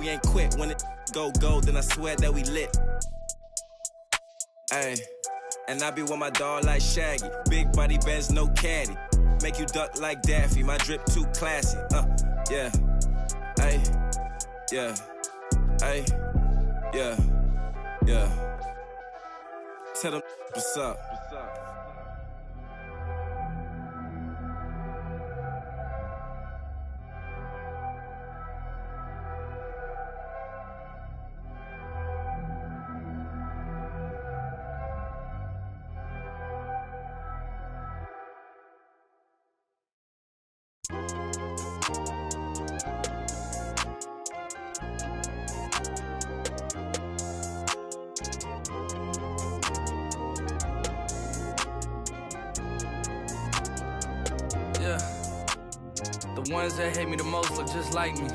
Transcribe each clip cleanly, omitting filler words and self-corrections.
we ain't quit. When it go gold, then I swear that we lit. Ayy, and I be with my dog like Shaggy. Big body Benz, no caddy. Make you duck like Daffy. My drip too classy. Yeah. Ayy, yeah. Ayy, yeah. Yeah. Tell them what's up. The ones that hate me the most look just like me.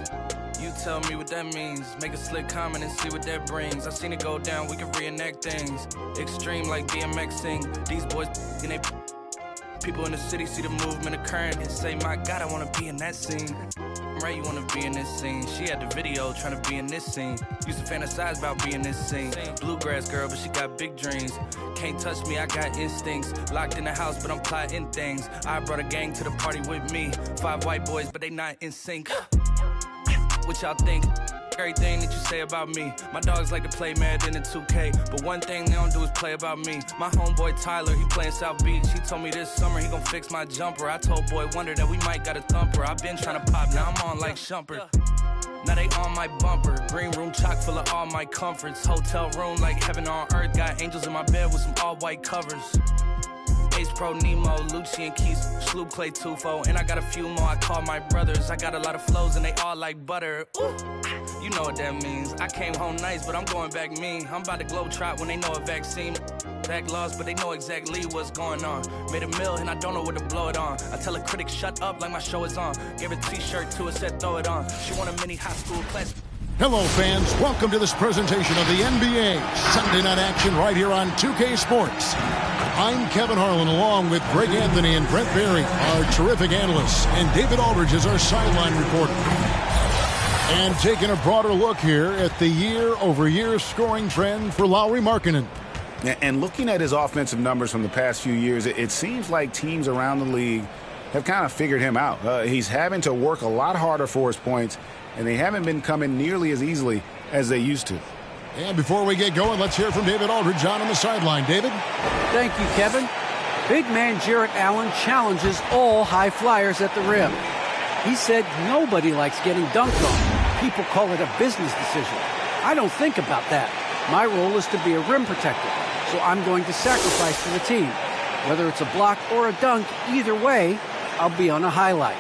You tell me what that means. Make a slick comment and see what that brings. I seen it go down, we can reenact things. Extreme like BMXing. These boys and they people in the city see the movement occurring and say, my God, I wanna be in that scene. Right, you wanna be in this scene. She had the video trying to be in this scene. Used to fantasize about being this scene. Bluegrass girl, but she got big dreams. Can't touch me, I got instincts. Locked in the house, but I'm plotting things. I brought a gang to the party with me. 5 white boys, but they not in sync. What y'all think? Everything that you say about me. My dogs like to play Madden in 2K, but one thing they don't do is play about me. My homeboy Tyler, he playing South Beach. He told me this summer he gon' fix my jumper. I told Boy Wonder that we might got a thumper. I been trying to pop, now I'm on like Shumpert. Now they on my bumper. Green room chock full of all my comforts. Hotel room like heaven on earth. Got angels in my bed with some all white covers. Ace Pro Nemo, Lucci and Keys, Sloop Clay Tufo, and I got a few more I call my brothers. I got a lot of flows and they all like butter. Ooh, you know what that means. I came home nice, but I'm going back mean. I'm about to globe trot when they know a vaccine. Back lost, but they know exactly what's going on. Made a meal and I don't know what to blow it on. I tell a critic shut up like my show is on. Gave a t-shirt to her, said throw it on. She want a mini high school class. Hello, fans. Welcome to this presentation of the NBA Sunday Night Action right here on 2K Sports. I'm Kevin Harlan, along with Greg Anthony and Brent Berry, our terrific analysts, and David Aldridge is our sideline reporter. And taking a broader look here at the year-over-year scoring trend for Lauri Markkanen. And looking at his offensive numbers from the past few years, it seems like teams around the league have kind of figured him out. He's having to work a lot harder for his points, and they haven't been coming nearly as easily as they used to. And before we get going, let's hear from David Aldridge on the sideline. David? Thank you, Kevin. Big man Jarrett Allen challenges all high flyers at the rim. He said nobody likes getting dunked on. People call it a business decision. I don't think about that. My role is to be a rim protector, so I'm going to sacrifice for the team. Whether it's a block or a dunk, either way, I'll be on a highlight.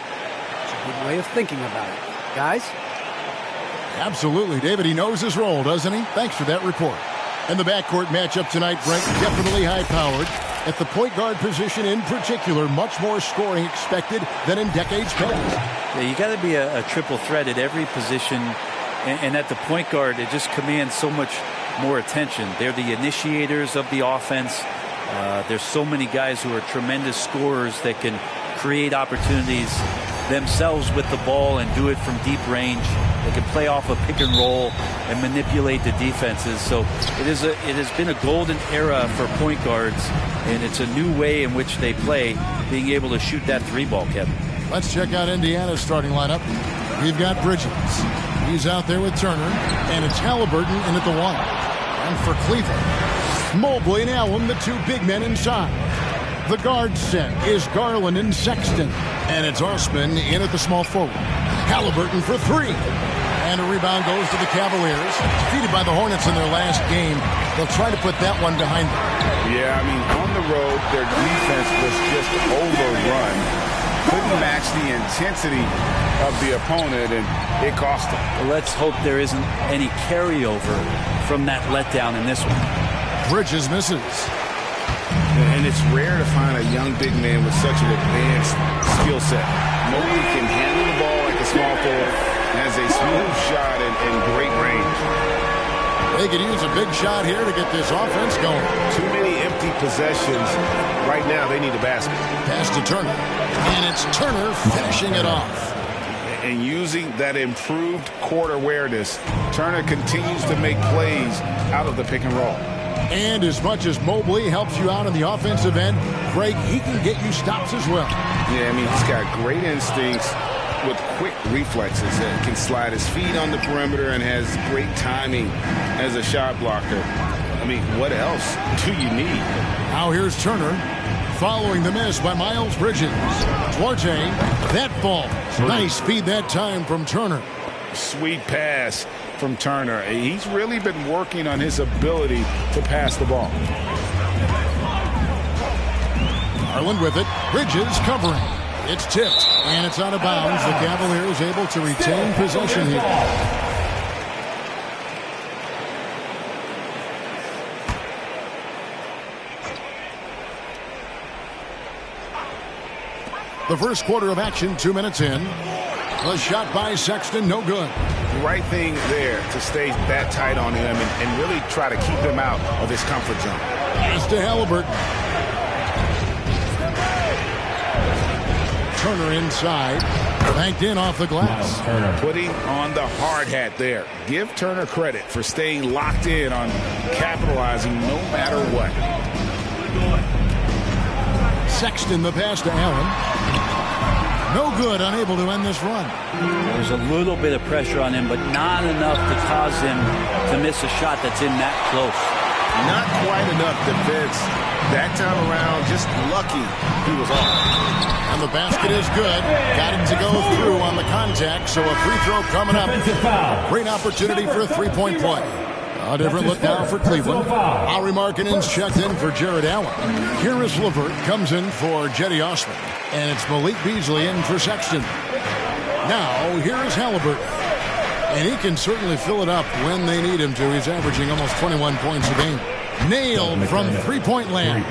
It's a good way of thinking about it. Guys? Absolutely, David. He knows his role, doesn't he? Thanks for that report. And the backcourt matchup tonight, Brent, definitely high-powered. At the point guard position in particular, much more scoring expected than in decades past. Yeah, you got to be a triple threat at every position. And at the point guard, it just commands so much more attention. They're the initiators of the offense. There's so many guys who are tremendous scorers that can create opportunities themselves with the ball and do it from deep range. They can play off a pick and roll and manipulate the defenses. So it has been a golden era for point guards, and it's a new way in which they play, being able to shoot that three ball, Kevin. Let's check out Indiana's starting lineup. We've got Bridges. He's out there with Turner, and it's Halliburton in at the one. And for Cleveland, Mobley and Allen, the two big men inside. The guard set is Garland and Sexton. And it's Osman in at the small forward. Halliburton for three. And a rebound goes to the Cavaliers. Defeated by the Hornets in their last game. They'll try to put that one behind them. Yeah, I mean, on the road, their defense was just overrun. Couldn't match the intensity of the opponent, and it cost them. Well, let's hope there isn't any carryover from that letdown in this one. Bridges misses. And it's rare to find a young big man with such an advanced skill set. Mobley can handle the ball like a small forward, has a smooth shot and great range. They could use a big shot here to get this offense going. Too many empty possessions. Right now, they need a basket. Pass to Turner. And it's Turner finishing it off. And using that improved court awareness, Turner continues to make plays out of the pick and roll. And as much as Mobley helps you out on the offensive end, Greg, he can get you stops as well. Yeah, I mean, he's got great instincts with quick reflexes. Can slide his feet on the perimeter and has great timing as a shot blocker. I mean, what else do you need? Now here's Turner following the miss by Miles Bridges. Duarte, that ball. Nice speed that time from Turner. Sweet pass from Turner. He's really been working on his ability to pass the ball. Garland with it. Bridges covering. It's tipped, and it's out of bounds. The Cavaliers able to retain possession here. The first quarter of action, 2 minutes in. The shot by Sexton, no good. Right thing there to stay that tight on him and really try to keep him out of his comfort zone. Pass to Halliburton. Turner inside. Banked in off the glass. Putting on the hard hat there. Give Turner credit for staying locked in on capitalizing no matter what. Sexton the pass to Allen. No good, unable to end this run. There's a little bit of pressure on him, but not enough to cause him to miss a shot that's in that close. Not quite enough defense. That time around, just lucky he was off. And the basket is good. Got him to go through on the contact, so a free throw coming up. Great opportunity for a three-point play. A different look now for Cleveland. Lauri Markkanen's checked in for Jared Allen. Caris LeVert comes in for Jetty Osman. And it's Malik Beasley in for Sexton. Now, here's Halliburton. And he can certainly fill it up when they need him to. He's averaging almost 21 points a game. Nailed from three-point land.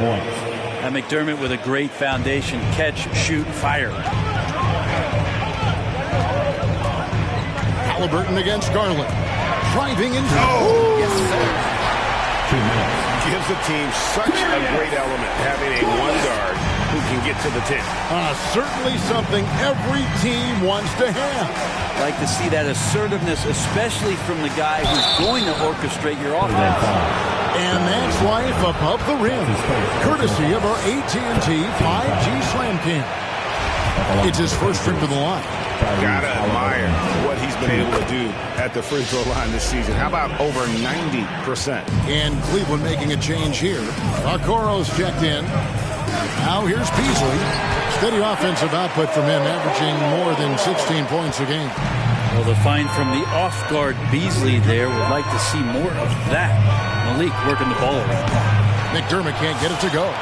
And McDermott with a great foundation. Catch, shoot, fire. Halliburton against Garland. Driving in. Yes, sir. Gives the team such a great element having a one guard who can get to the 10. Certainly something every team wants to have. Like to see that assertiveness, especially from the guy who's going to orchestrate your offense. And that's life above the rim, courtesy of our AT&T 5G Slam Cam. It's his first trip to the line. Gotta admire what he's been able to do at the free throw line this season. How about over 90%? And Cleveland making a change here. Okoro's checked in. Now here's Beasley. Steady offensive output from him, averaging more than 16 points a game. Well, the find from the off-guard Beasley there, would like to see more of that. Malik working the ball around. McDermott can't get it to go.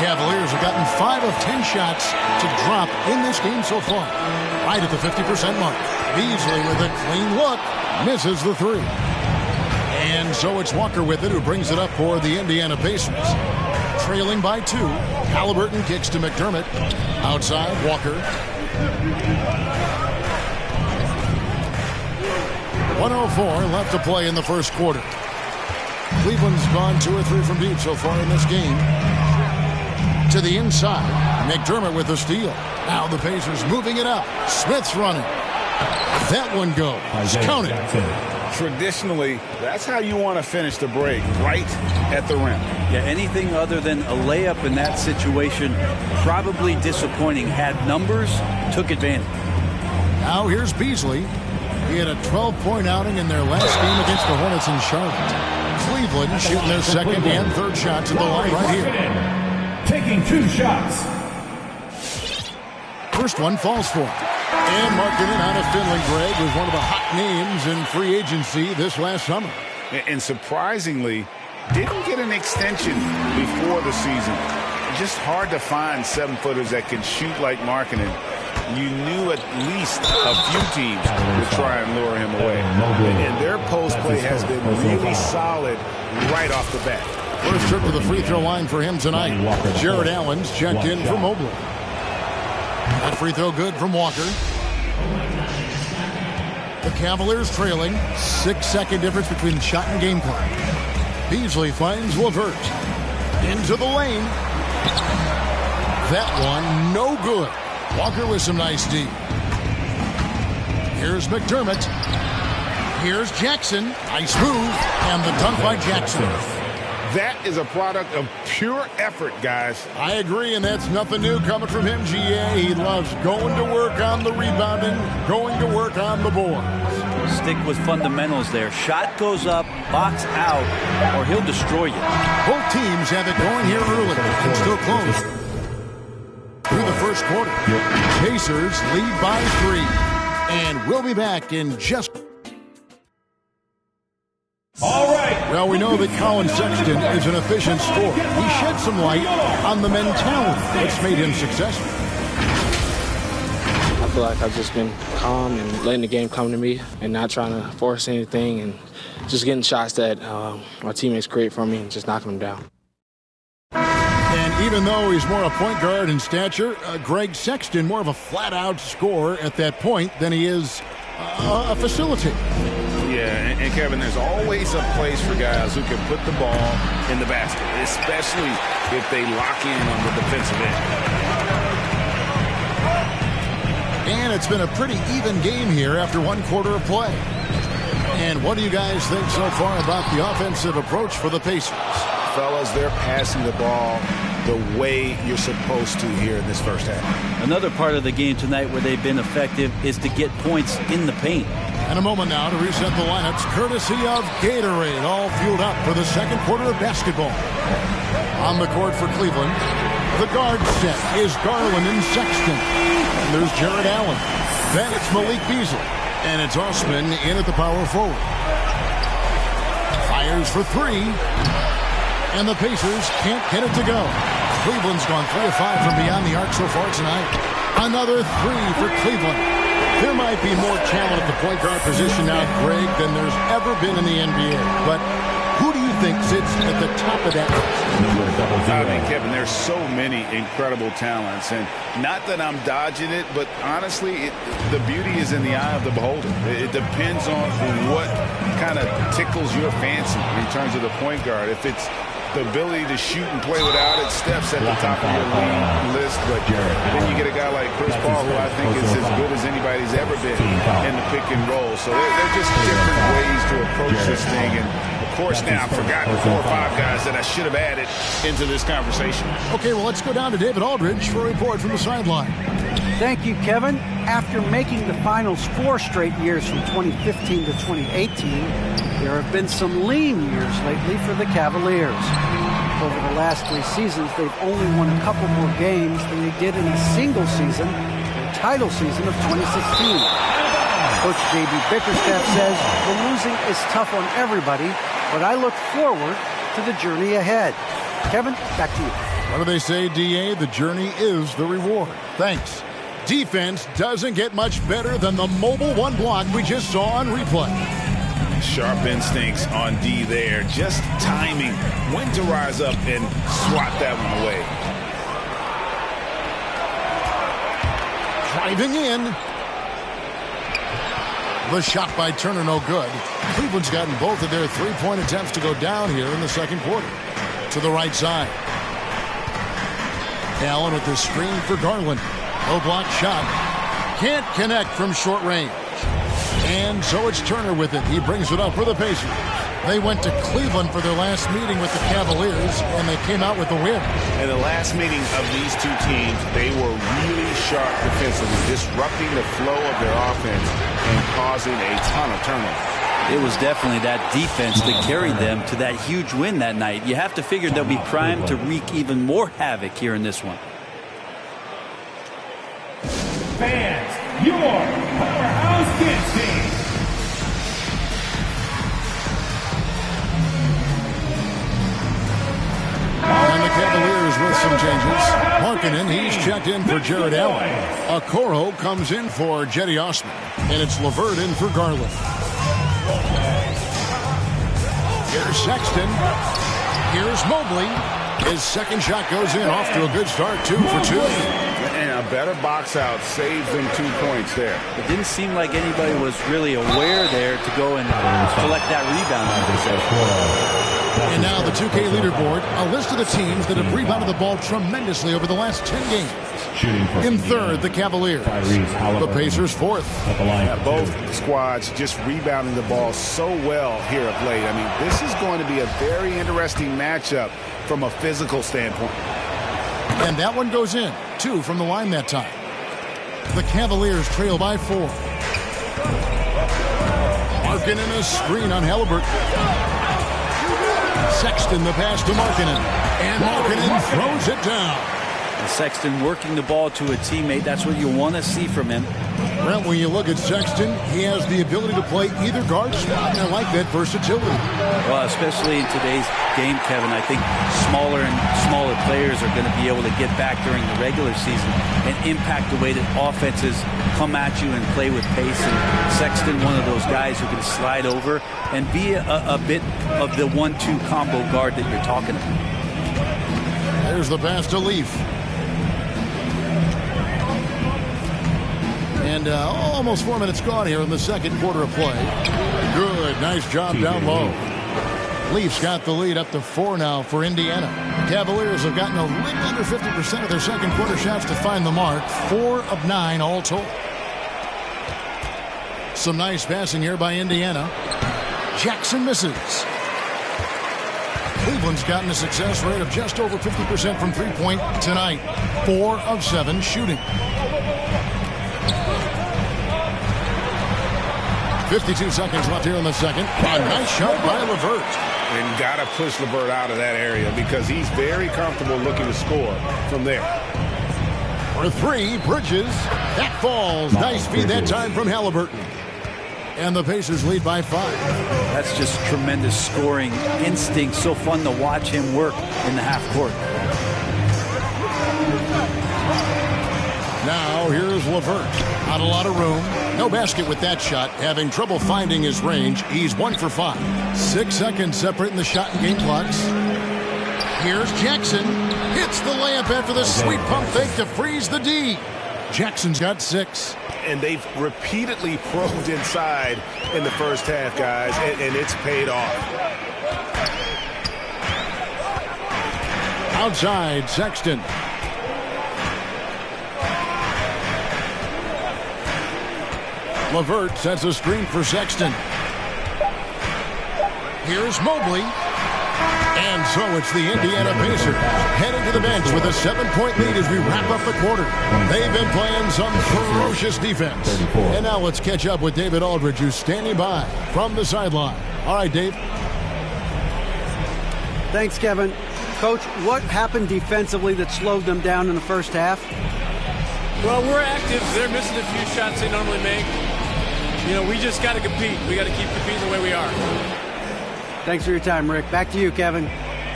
Cavaliers have gotten 5 of 10 shots to drop in this game so far. Right at the 50% mark. Beasley with a clean look. Misses the three. And so it's Walker with it, who brings it up for the Indiana Pacers. Trailing by 2. Halliburton kicks to McDermott. Outside, Walker. 1:04 left to play in the first quarter. Cleveland's gone 2 or 3 from deep so far in this game. To the inside. McDermott with the steal. Now the Pacers moving it up. Smith's running. That one goes. Counted. Traditionally, that's how you want to finish the break, right at the rim. Yeah, anything other than a layup in that situation, probably disappointing. Had numbers, took advantage. Now here's Beasley. He had a 12-point outing in their last game against the Hornets in Charlotte. Cleveland shooting their second and third shots at the line right here. Taking 2 shots. First one falls for him. And Markkanen out of Finley, Greg, was one of the hot names in free agency this last summer. And surprisingly, didn't get an extension before the season. Just hard to find 7-footers that can shoot like Markkanen. You knew at least a few teams would try and lure him away. And their post play has been really solid right off the bat. First trip to the free throw line for him tonight. Jared Allen's checked in for Mobley. That free throw good from Walker. The Cavaliers trailing. 6-second difference between the shot and game clock. Beasley finds LeVert. Into the lane. That one no good. Walker with some nice D. Here's McDermott. Here's Jackson. Nice move. And the dunk by Jackson. That is a product of pure effort, guys. I agree, and that's nothing new coming from him, GA. He loves going to work on the rebounding, going to work on the boards. Stick with fundamentals there. Shot goes up, box out, or he'll destroy you. Both teams have it going here early and still close through the first quarter. Pacers lead by 3. And we'll be back in just... All right. Well, we know that Colin Sexton is an efficient scorer. He shed some light on the mentality that's made him successful. I feel like I've just been calm and letting the game come to me and not trying to force anything and just getting shots that my teammates create for me and just knocking them down. And even though he's more a point guard in stature, Greg Sexton more of a flat-out scorer at that point than he is a facilitator. Yeah, and Kevin, there's always a place for guys who can put the ball in the basket, especially if they lock in on the defensive end. And it's been a pretty even game here after one quarter of play. And what do you guys think so far about the offensive approach for the Pacers? Fellas, they're passing the ball the way you're supposed to here in this first half. Another part of the game tonight where they've been effective is to get points in the paint. And a moment now to reset the lineups, courtesy of Gatorade, all fueled up for the second quarter of basketball. On the court for Cleveland, the guard set is Garland and Sexton. And there's Jared Allen. Then it's Malik Beasley. And it's Osman in at the power forward. Fires for 3. And the Pacers can't get it to go. Cleveland's gone 3 of 5 from beyond the arc so far tonight. Another 3 for Cleveland. There might be more talent at the point guard position now, Greg, than there's ever been in the NBA. But who do you think sits at the top of that list? I mean, Kevin, there's so many incredible talents. And not that I'm dodging it, but honestly, the beauty is in the eye of the beholder. It depends on what kind of tickles your fancy in terms of the point guard. If it's the ability to shoot and play without it, Steph's at the top of your league list. But then you get a guy like Chris Paul, who I think is as good as anybody's ever been in the pick and roll. So they're just different ways to approach this thing. And, of course, now I've forgotten 4 or 5 guys that I should have added into this conversation. Okay, well, let's go down to David Aldridge for a report from the sideline. Thank you, Kevin. After making the finals 4 straight years from 2015 to 2018, there have been some lean years lately for the Cavaliers. Over the last 3 seasons, they've only won a couple more games than they did in a single season, their title season of 2016. Coach J.B. Bickerstaff says the losing is tough on everybody, but I look forward to the journey ahead. Kevin, back to you. What do they say, D.A.? The journey is the reward. Thanks. Defense doesn't get much better than the mobile one block we just saw on replay. Sharp instincts on D there. Just timing when to rise up and swat that one away. Driving in. The shot by Turner, no good. Cleveland's gotten both of their 3-point attempts to go down here in the second quarter. To the right side. Allen with the screen for Garland. Low block shot. Can't connect from short range. And so it's Turner with it. He brings it up for the Pacers. They went to Cleveland for their last meeting with the Cavaliers, and they came out with the win. In the last meeting of these 2 teams, they were really sharp defensively, disrupting the flow of their offense and causing a ton of turnovers. It was definitely that defense that carried them to that huge win that night. You have to figure they'll be primed to wreak even more havoc here in this one. Fans, your Powerhouse Kids team. And the Cavaliers with some changes. Markkanen, he's checked in for Jared Allen. Okoro comes in for Jetty Osman. And it's LeVert in for Garland. Here's Sexton. Here's Mobley. His second shot goes in, off to a good start, 2 for 2. And a better box out saves them 2 points there. It didn't seem like anybody was really aware there to go and collect that rebound. And now the 2K leaderboard, a list of the teams that have rebounded the ball tremendously over the last 10 games. In third, the Cavaliers. The Pacers fourth. Both squads just rebounding the ball so well here of late. I mean, this is going to be a very interesting matchup from a physical standpoint. And that one goes in. 2 from the line that time. The Cavaliers trail by 4. Markkanen a screen on Halliburton. Sexton the pass to Markkanen. And Markkanen throws it down. And Sexton working the ball to a teammate. That's what you want to see from him. Well, when you look at Sexton, he has the ability to play either guard spot, and I like that versatility. Well, especially in today's game, Kevin, I think smaller and smaller players are going to be able to get back during the regular season and impact the way that offenses come at you and play with pace. And Sexton, one of those guys who can slide over and be a bit of the 1-2 combo guard that you're talking about. There's the pass to Leaf. And almost 4 minutes gone here in the second quarter of play. Good, nice job down low. Leafs got the lead up to 4 now for Indiana. The Cavaliers have gotten a little under 50% of their second quarter shots to find the mark. 4 of 9 all told. Some nice passing here by Indiana. Jackson misses. Cleveland's gotten a success rate of just over 50% from three-point tonight. 4 of 7 shooting. 52 seconds left here in the second. A nice shot by LeVert. And got to push LeVert out of that area because he's very comfortable looking to score from there. For 3, Bridges. That falls. Nice feed that time from Halliburton. And the Pacers lead by 5. That's just tremendous scoring instinct. So fun to watch him work in the half court. Now here's LeVert. Not a lot of room. No basket with that shot. Having trouble finding his range. He's 1 for 5. 6 seconds separating the shot and game clocks. Here's Jackson. Hits the layup after the sweet pump fake to freeze the D. Jackson's got 6. And they've repeatedly probed inside in the first half, guys, and it's paid off. Outside, Sexton. LeVert sets a screen for Sexton. Here's Mobley. And so it's the Indiana Pacers heading to the bench with a 7-point lead as we wrap up the quarter. They've been playing some ferocious defense. And now let's catch up with David Aldridge, who's standing by from the sideline. All right, Dave. Thanks, Kevin. Coach, what happened defensively that slowed them down in the first half? Well, we're active. They're missing a few shots they normally make. You know, we just got to compete. We got to keep competing the way we are. Thanks for your time, Rick. Back to you, Kevin.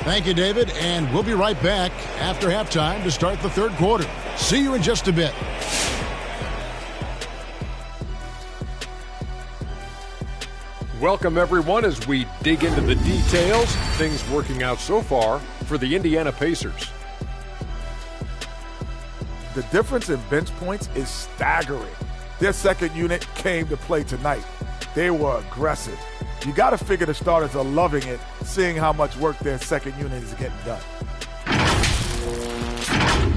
Thank you, David. And we'll be right back after halftime to start the third quarter. See you in just a bit. Welcome, everyone, as we dig into the details. Things working out so far for the Indiana Pacers. The difference in bench points is staggering. Their second unit came to play tonight. They were aggressive. You got to figure the starters are loving it, seeing how much work their second unit is getting done.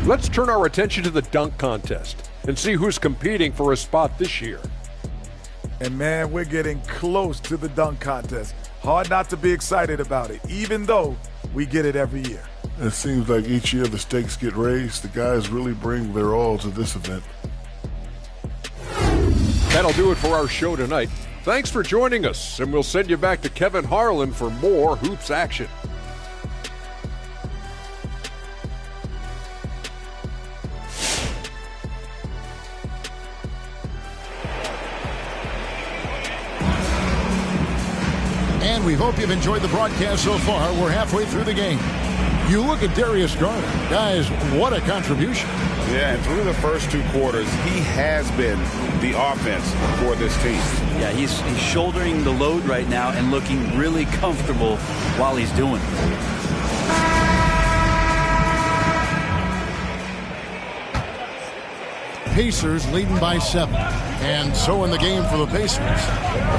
Let's turn our attention to the dunk contest and see who's competing for a spot this year. And, man, we're getting close to the dunk contest. Hard not to be excited about it, even though we get it every year. It seems like each year the stakes get raised. The guys really bring their all to this event. That'll do it for our show tonight. Thanks for joining us, and we'll send you back to Kevin Harlan for more hoops action. And we hope you've enjoyed the broadcast so far. We're halfway through the game. You look at Darius Garland. Guys, what a contribution. Yeah, and through the first 2 quarters, he has been the offense for this team. Yeah, he's shouldering the load right now and looking really comfortable while he's doing it. Pacers leading by 7. And so in the game for the Pacers.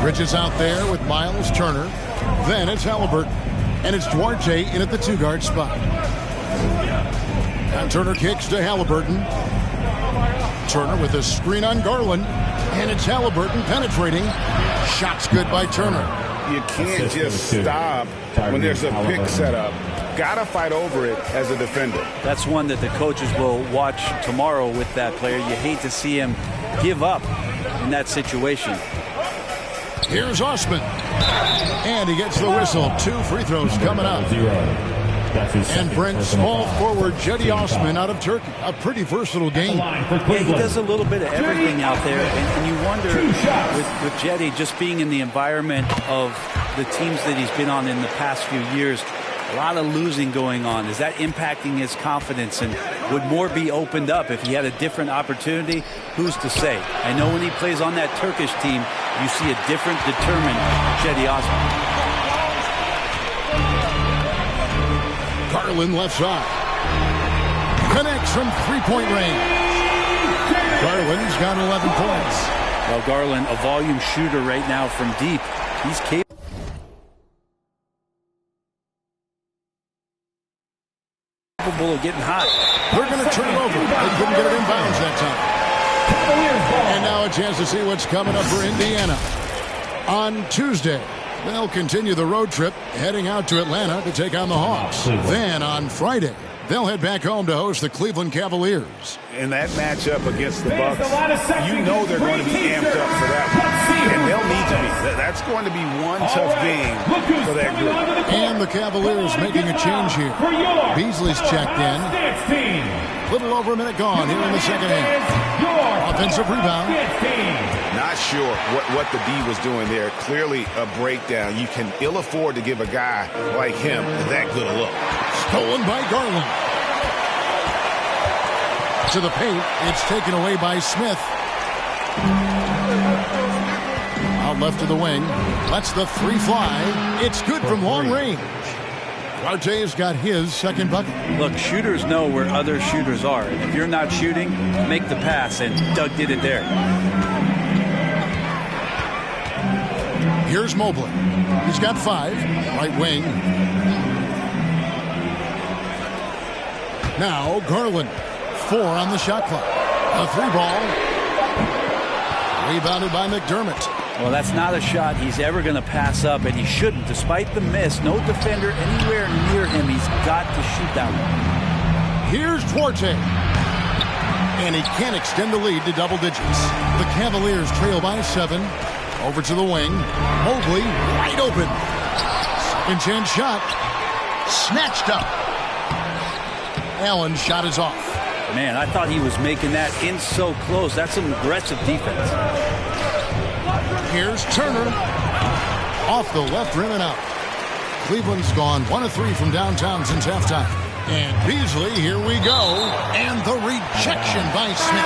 Bridges out there with Miles Turner. Then it's Halliburton. And it's Duarte in at the 2-guard spot. And Turner kicks to Halliburton. Turner with a screen on Garland. And it's Halliburton penetrating. Shot's good by Turner. You can't just stop when there's a pick set up. Gotta fight over it as a defender. That's one that the coaches will watch tomorrow with that player. You hate to see him give up in that situation. Here's Osman. And he gets the whistle. 2 free throws coming up. And Brent, small forward Jetty Osman out of Turkey. A pretty versatile game. Yeah, he does a little bit of everything out there. And you wonder with Jetty just being in the environment of the teams that he's been on in the past few years, a lot of losing going on. Is that impacting his confidence? And would more be opened up if he had a different opportunity? Who's to say? I know when he plays on that Turkish team, you see a different, determined Jetty Osman. Garland left side. Connects from 3-point range. Garland's got 11 points. Well, Garland, a volume shooter right now from deep. He's capable of getting hot. They're going to turn it over. They couldn't get it inbounds that time. And now a chance to see what's coming up for Indiana. On Tuesday, they'll continue the road trip, heading out to Atlanta to take on the Hawks. Then on Friday, they'll head back home to host the Cleveland Cavaliers. In that matchup against the Bucks, you know they're going to be amped up for that one. And they'll need to be. That's going to be one tough game for that group. And the Cavaliers making a change here. Beasley's checked in. Little over a minute gone here in the second half. Offensive rebound. Not sure what the D was doing there. Clearly a breakdown. You can ill afford to give a guy like him that good a look. Stolen by Garland. To the paint. It's taken away by Smith. Out left to the wing. Lets the 3 fly. It's good from long range. Duarte's got his second bucket. Look, shooters know where other shooters are. If you're not shooting, make the pass, and Doug did it there. Here's Mobley. He's got 5. Right wing. Now Garland. 4 on the shot clock. A 3-ball. Rebounded by McDermott. Well, that's not a shot he's ever going to pass up, and he shouldn't. Despite the miss, no defender anywhere near him. He's got to shoot that one. Here's Duarte. And he can't extend the lead to double digits. The Cavaliers trail by 7. Over to the wing. Mobley wide open. Second chance shot. Snatched up. Allen's shot is off. Man, I thought he was making that in so close. That's some aggressive defense. Here's Turner. Off the left rim and out. Cleveland's gone 1 of 3 from downtown since halftime. And Beasley, here we go. And the rejection by Smith.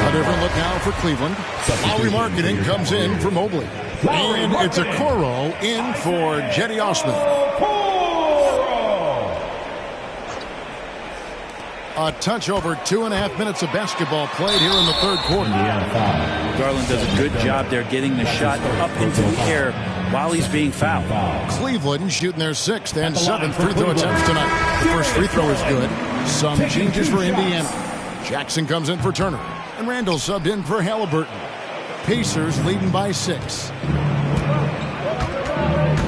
A different look now for Cleveland. Lowry Marketing comes in for Mobley. And it's a Okoro in for Jetty Osman. A touch over 2.5 minutes of basketball played here in the third quarter. Garland does a good job there getting the shot up into the air while he's being fouled. Cleveland shooting their 6th and 7th free throw attempts tonight. The first free throw is good. Some changes for Indiana. Jackson comes in for Turner. And Randall subbed in for Halliburton. Pacers leading by 6.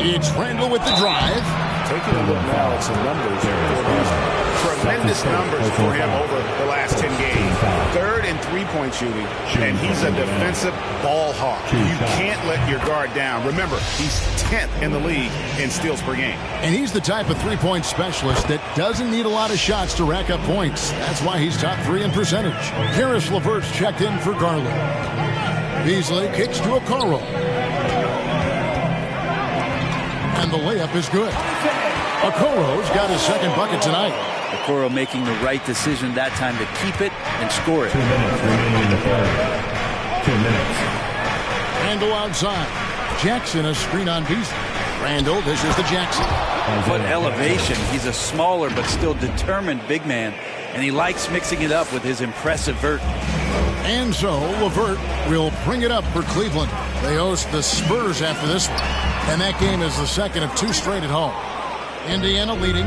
It's Randall with the drive. Taking a look now at some numbers here. Tremendous numbers for him over the last 10 games. 3rd in 3-point shooting, and he's a defensive ball hawk. You can't let your guard down. Remember, he's 10th in the league in steals per game. And he's the type of 3-point specialist that doesn't need a lot of shots to rack up points. That's why he's top 3 in percentage. Karis LeVert's checked in for Garland. Beasley kicks to Okoro. And the layup is good. Okoro's got his second bucket tonight. Okoro making the right decision that time to keep it and score it. 2 minutes remaining in the third. 2 minutes. Randall outside. Jackson a screen on Beasley. Randall dishes to Jackson. What elevation. He's a smaller but still determined big man, and he likes mixing it up with his impressive vert. And so LeVert will bring it up for Cleveland. They host the Spurs after this one, and that game is the second of 2 straight at home. Indiana leading.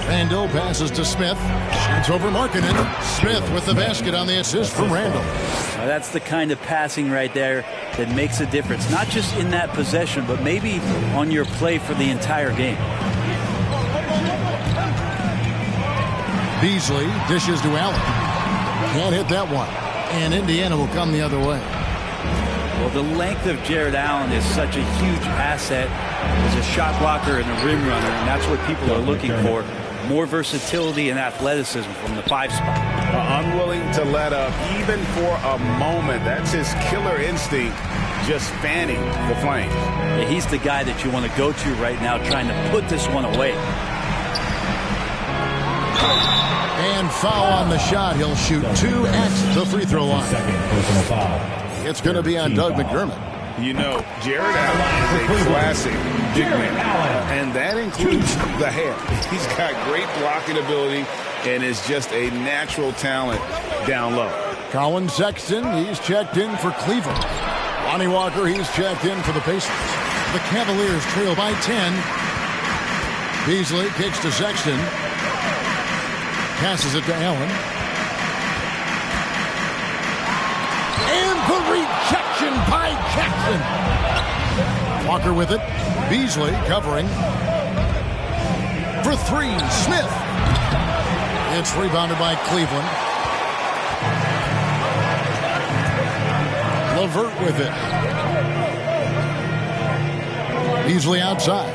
Randall passes to Smith. Shoots over Markkanen. Smith with the basket on the assist from Randall. Now that's the kind of passing right there that makes a difference. Not just in that possession, but maybe on your play for the entire game. Beasley dishes to Allen. Can't hit that one. And Indiana will come the other way. Well, the length of Jared Allen is such a huge asset as a shot blocker and a rim runner, and that's what people are looking for. More versatility and athleticism from the 5 spot. Unwilling to let up even for a moment. That's his killer instinct, just fanning the flames. Yeah, he's the guy that you want to go to right now, trying to put this one away. And foul on the shot. He'll shoot 2 at the free throw line. Second personal foul. It's going to be on Doug McDermott. You know, Jared Allen is a classic big man, and that includes the hair. He's got great blocking ability and is just a natural talent down low. Colin Sexton, he's checked in for Cleveland. Lonnie Walker, he's checked in for the Pacers. The Cavaliers trail by 10. Beasley kicks to Sexton. Passes it to Allen. And the rejection by Jackson. Walker with it. Beasley covering. For 3, Smith. It's rebounded by Cleveland. LeVert with it. Beasley outside.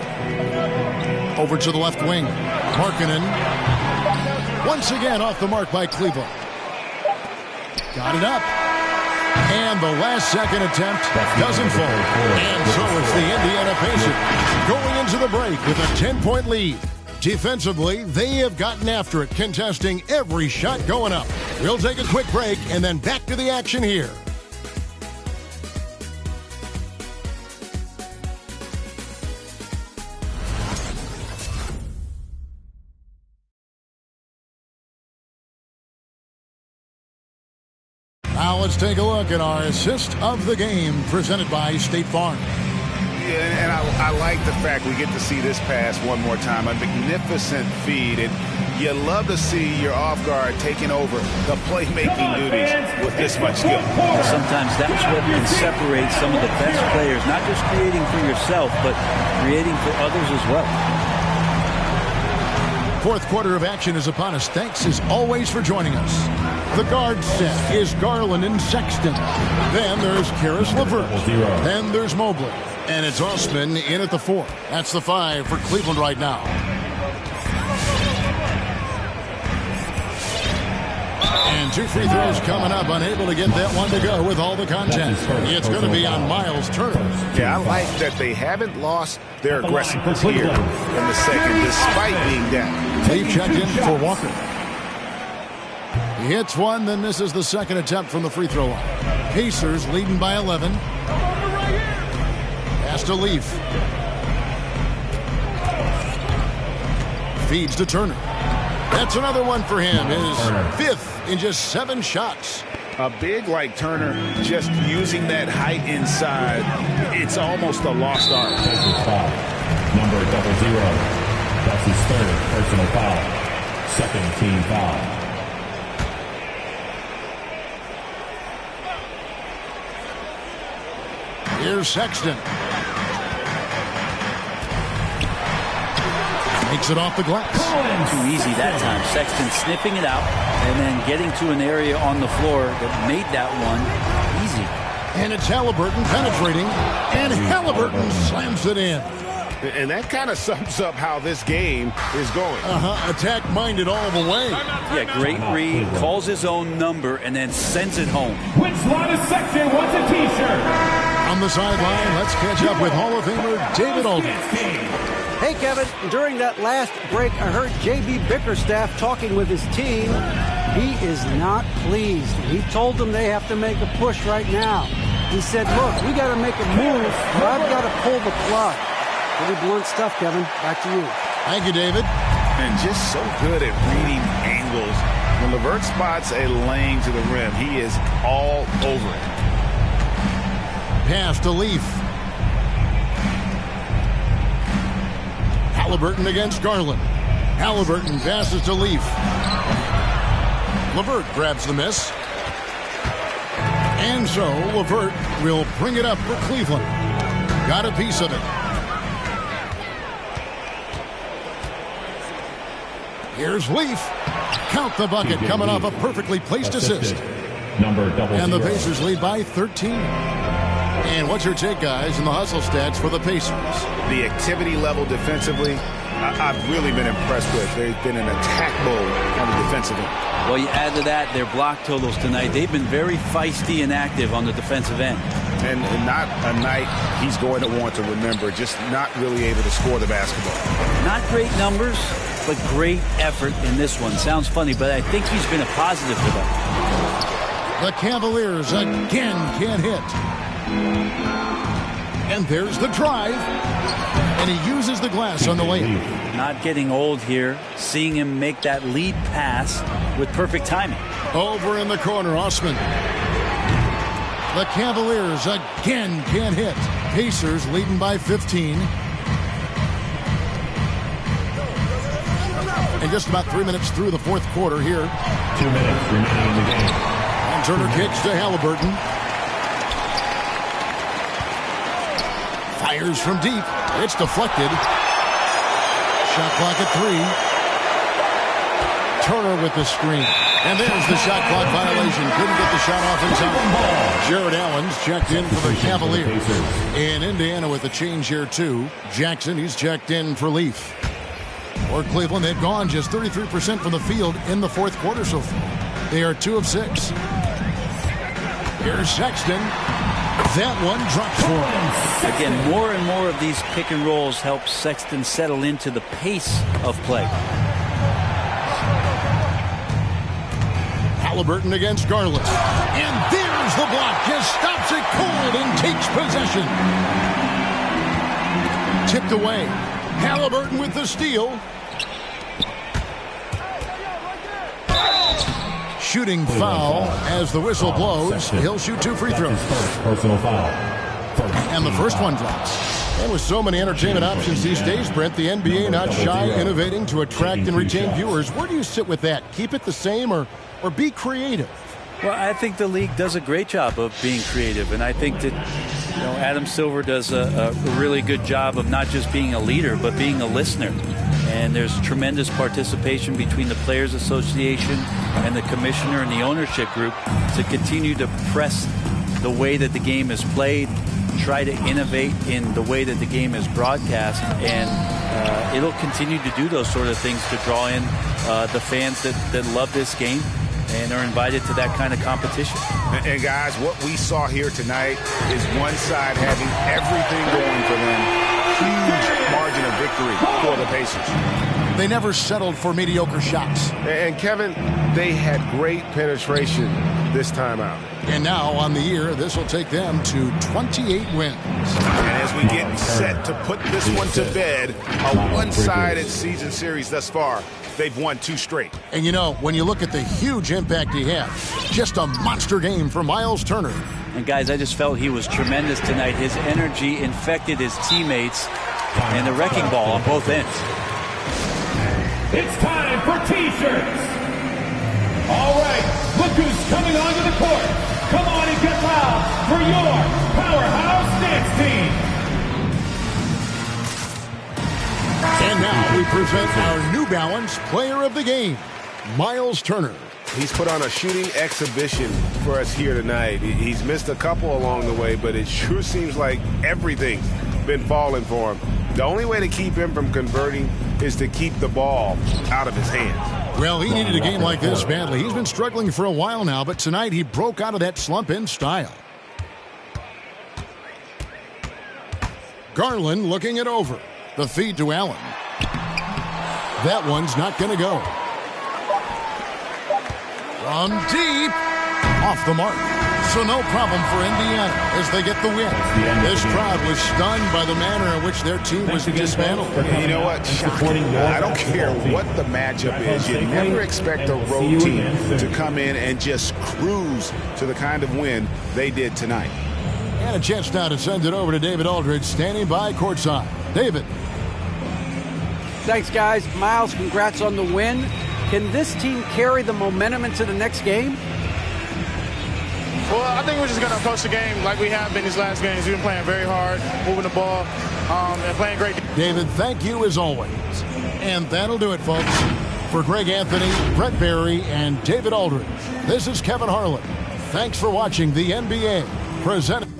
Over to the left wing. Markkanen. Once again off the mark by Cleveland. Got it up. And the last second attempt doesn't fall. And so it's the Indiana Pacers going into the break with a 10-point lead. Defensively, they have gotten after it, contesting every shot going up. We'll take a quick break and then back to the action here. Now let's take a look at our assist of the game presented by State Farm. Yeah, and I like the fact we get to see this pass one more time. A magnificent feed. And you love to see your off guard taking over the playmaking duties with this much skill. Sometimes that's what can separate some of the best players, not just creating for yourself, but creating for others as well. Fourth quarter of action is upon us. Thanks as always for joining us. The guard set is Garland and Sexton. Then there's Karis LeVert. Then there's Mobley. And it's Osman in at the 4. That's the 5 for Cleveland right now. And 2 free throws coming up. Unable to get that one to go with all the contact. It's going to be on Miles Turner. Yeah, I like that they haven't lost their aggressiveness here in the second, despite being down. Leaf checked in for Walker. He hits one, then misses the second attempt from the free throw line. Pacers leading by 11. Pass to Leaf. Feeds to Turner. That's another one for him. His 5th in just 7 shots. A big like Turner, just using that height inside, it's almost a lost art. Number 00. That's his 3rd personal foul. 2nd team foul. Here's Sexton. Makes it off the glass. Too easy that time. Sexton sniffing it out and then getting to an area on the floor that made that one easy. And it's Halliburton penetrating, and Halliburton slams it in. And that kind of sums up how this game is going. Attack-minded all the way. Yeah, great read, calls his own number, and then sends it home. Which line of Sexton wants a T-shirt? On the sideline, let's catch up with Hall of Famer David Aldridge. Hey, Kevin, during that last break, I heard J.B. Bickerstaff talking with his team. He is not pleased. He told them they have to make a push right now. He said, look, we got to make a move, or I've got to pull the plug. Pretty blunt stuff, Kevin. Back to you. Thank you, David. And just so good at reading angles. When LeVert spots a lane to the rim, he is all over it. Pass to Leaf. Halliburton against Garland. Halliburton passes to Leaf. LeVert grabs the miss. And so LeVert will bring it up for Cleveland. Got a piece of it. Here's Leaf. Count the bucket coming off a perfectly placed assist. And the Pacers lead by 13. And what's your take, guys, in the hustle stats for the Pacers? The activity level defensively, I've really been impressed with. They've been in attack mode on the defensive end. Well, you add to that their block totals tonight. They've been very feisty and active on the defensive end. And not a night he's going to want to remember, just not really able to score the basketball. Not great numbers, but great effort in this one. Sounds funny, but I think he's been a positive for them. The Cavaliers again can't hit. And there's the drive. And he uses the glass on the layup. Not getting old here. Seeing him make that lead pass with perfect timing. Over in the corner, Osman. The Cavaliers again can't hit. Pacers leading by 15. And just about 3 minutes through the fourth quarter here. 2 minutes remaining in the game. And Turner kicks to Halliburton. Fires from deep. It's deflected. Shot clock at 3. Turner with the screen. And there's the shot clock violation. Couldn't get the shot off in time. Jared Allen's checked in for the Cavaliers. In Indiana with a change here too. Jackson, he's checked in for Leaf. For Cleveland, they've gone just 33% from the field in the fourth quarter so far. They are 2 of 6. Here's Sexton. That one drops for him. Again, more and more of these pick and rolls help Sexton settle into the pace of play. Halliburton against Garland. And there's the block. Just stops it cold and takes possession. Tipped away. Halliburton with the steal. Shooting foul as the whistle blows. He'll shoot 2 free throws. Personal foul. And the first one drops. And with so many entertainment options these days, Brent, the NBA not shy, innovating to attract and retain viewers. Where do you sit with that? Keep it the same or be creative? Well, I think the league does a great job of being creative, and I think that Adam Silver does a really good job of not just being a leader, but being a listener. And there's tremendous participation between the Players Association and the commissioner and the ownership group to continue to press the way that the game is played, try to innovate in the way that the game is broadcast, and it'll continue to do those sort of things to draw in the fans that love this game and are invited to that kind of competition. And guys, what we saw here tonight is one side having everything going for them. Huge margin of victory for the Pacers. They never settled for mediocre shots. And Kevin, they had great penetration this time out. And now on the year, this will take them to 28 wins. And as we get set to put this one to bed, a one-sided season series thus far, they've won 2 straight. And you know, when you look at the huge impact he had, just a monster game for Miles Turner. And guys, I just felt he was tremendous tonight. His energy infected his teammates and the wrecking ball on both ends. It's time for T-shirts. All right, look who's coming onto the court. Come on and get loud for your Powerhouse Dance Team. And now we present our New Balance Player of the Game, Miles Turner. He's put on a shooting exhibition for us here tonight. He's missed a couple along the way, but it sure seems like everything's been falling for him. The only way to keep him from converting is to keep the ball out of his hands. Well, he needed a game like this badly. He's been struggling for a while now, but tonight he broke out of that slump in style. Garland looking it over. The feed to Allen. That one's not going to go. From deep. Off the mark. So no problem for Indiana as they get the win. This crowd was stunned by the manner in which their team was dismantled. You know what? Shocking. I don't care what the matchup is. You never expect a road team to come in and just cruise to the kind of win they did tonight. And a chance now to send it over to David Aldridge, standing by courtside. David. Thanks, guys. Miles, congrats on the win. Can this team carry the momentum into the next game? Well, I think we're just going to approach the game like we have been these last games. We've been playing very hard, moving the ball, and playing great. David, thank you as always. And that'll do it, folks. For Greg Anthony, Brett Barry, and David Aldridge, this is Kevin Harlan. Thanks for watching the NBA presented.